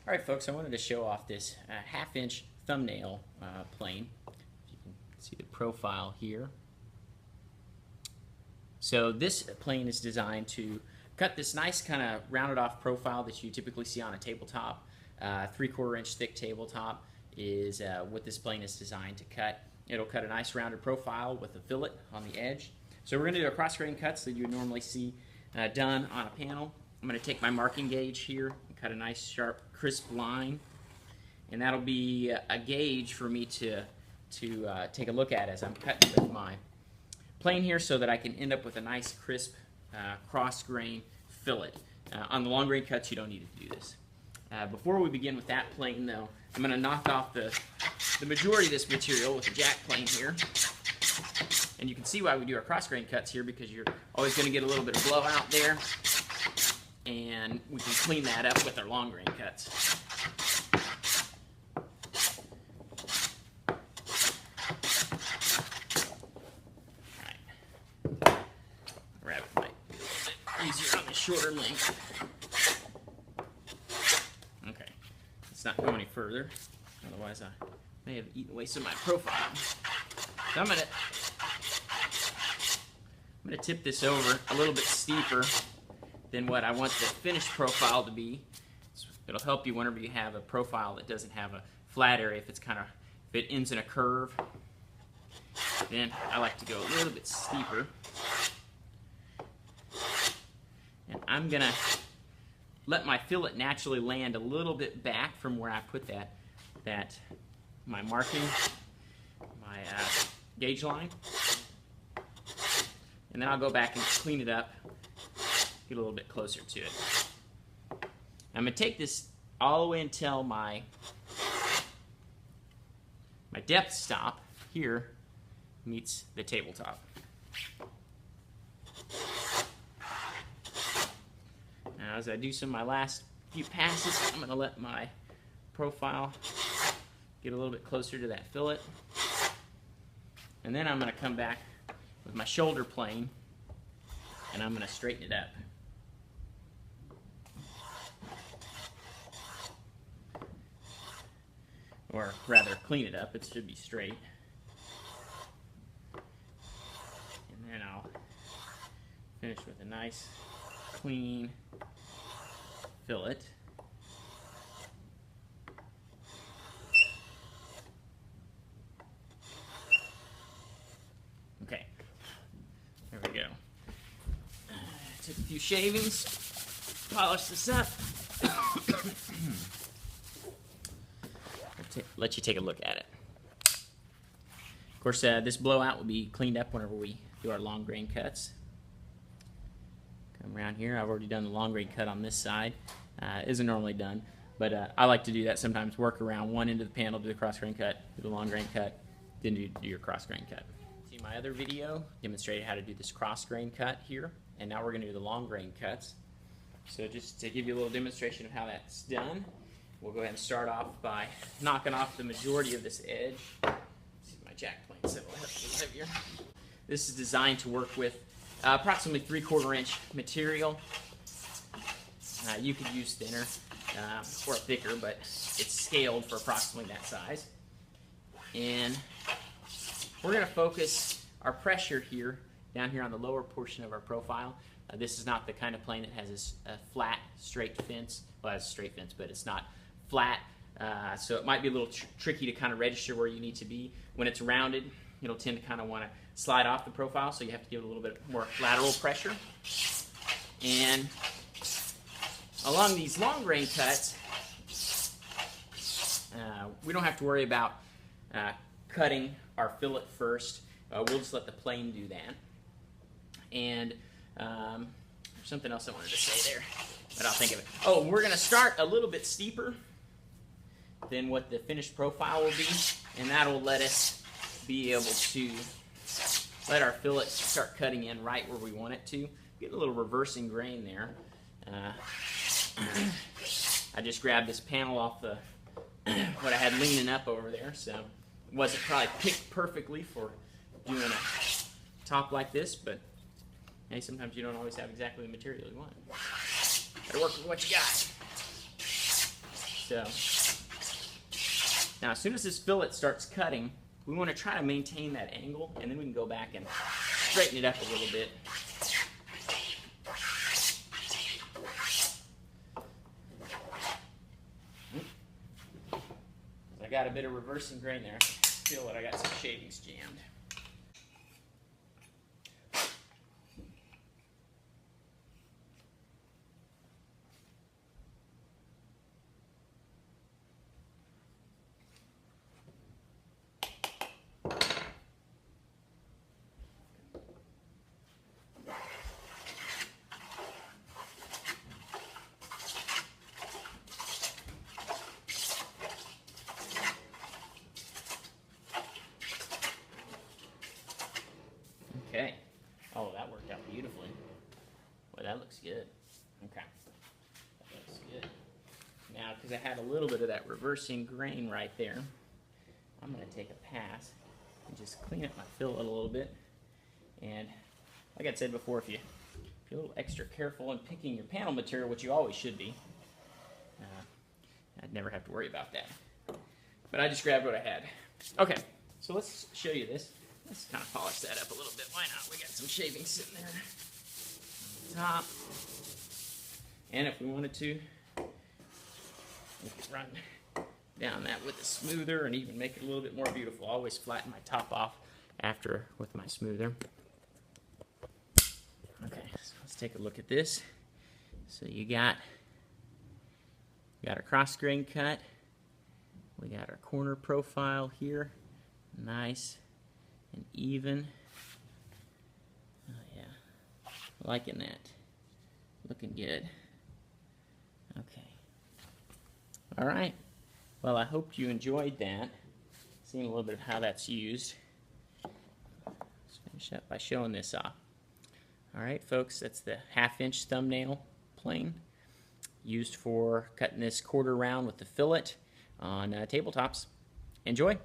All right, folks, I wanted to show off this half-inch thumbnail plane. You can see the profile here. So this plane is designed to cut this nice kind of rounded off profile that you typically see on a tabletop. 3/4 inch thick tabletop is what this plane is designed to cut. It'll cut a nice rounded profile with a fillet on the edge. So we're going to do a cross-grain cuts that you would normally see done on a panel. I'm going to take my marking gauge here and cut a nice sharp crisp line, and that'll be a gauge for me to take a look at as I'm cutting with my plane here, so that I can end up with a nice crisp cross-grain fillet. On the long grain cuts you don't need to do this. Before we begin with that plane though, I'm going to knock off the majority of this material with a jack plane here. And you can see why we do our cross-grain cuts here, because you're always going to get a little bit of blowout there. And we can clean that up with our long grain cuts. Alright. Rabbit might be a little bit easier on the shorter length. Okay. Let's not go any further. Otherwise I may have eaten away some of my profile. So I'm going to tip this over a little bit steeper than what I want the finished profile to be. It'll help you whenever you have a profile that doesn't have a flat area. If it ends in a curve, then I like to go a little bit steeper. And I'm gonna let my fillet naturally land a little bit back from where I put my marking, my gauge line. And then I'll go back and clean it up, get a little bit closer to it. I'm going to take this all the way until my depth stop here meets the tabletop. Now as I do some of my last few passes, I'm going to let my profile get a little bit closer to that fillet. And then I'm going to come back with my shoulder plane, and I'm going to straighten it up. Or rather, clean it up. It should be straight. And then I'll finish with a nice, clean fillet. Okay. There we go. Took a few shavings, polish this up. Let you take a look at it. Of course, this blowout will be cleaned up whenever we do our long grain cuts. Come around here. I've already done the long grain cut on this side. Isn't normally done, but I like to do that sometimes. Work around one end of the panel, do the cross grain cut, do the long grain cut, then do your cross grain cut. See my other video demonstrated how to do this cross grain cut here, and now we're going to do the long grain cuts. So just to give you a little demonstration of how that's done, we'll go ahead and start off by knocking off the majority of this edge. See my jack plane set will have to be heavier. This is designed to work with approximately 3/4 inch material. You could use thinner or thicker, but it's scaled for approximately that size. And we're going to focus our pressure here down here on the lower portion of our profile. This is not the kind of plane that has a flat, straight fence. Well, it's a straight fence, but it's not flat. So it might be a little tricky to kind of register where you need to be. When it's rounded, it'll tend to kind of want to slide off the profile, so you have to give it a little bit more lateral pressure. And along these long grain cuts, we don't have to worry about cutting our fillet first. We'll just let the plane do that. And there's something else I wanted to say there, but I'll think of it. Oh, we're going to start a little bit steeper than what the finished profile will be, and that'll let us be able to let our fillet start cutting in right where we want it to. Get a little reversing grain there. I just grabbed this panel off the what I had leaning up over there, so it wasn't probably picked perfectly for doing a top like this, but hey, sometimes you don't always have exactly the material you want. Gotta work with what you got. So now as soon as this fillet starts cutting, we want to try to maintain that angle, and then we can go back and straighten it up a little bit. I got a bit of reversing grain there. I feel that I got some shavings jammed. Okay. Oh, that worked out beautifully. Boy, that looks good. Okay. That looks good. Now, because I had a little bit of that reversing grain right there, I'm going to take a pass and just clean up my fillet a little bit. And like I said before, if you're a little extra careful in picking your panel material, which you always should be, I'd never have to worry about that. But I just grabbed what I had. Okay, so let's show you this. Let's kind of polish that up a little bit. Why not? We got some shavings sitting there on the top. And if we wanted to, we could run down that with a smoother and even make it a little bit more beautiful. I always flatten my top off after with my smoother. Okay, so let's take a look at this. So you got our cross grain cut. We got our corner profile here. Nice and even. Oh yeah, liking that. Looking good. Okay. All right. Well, I hope you enjoyed that. Seeing a little bit of how that's used. Let's finish up by showing this off. All right, folks, that's the 1/2-inch thumbnail plane used for cutting this quarter round with the fillet on tabletops. Enjoy.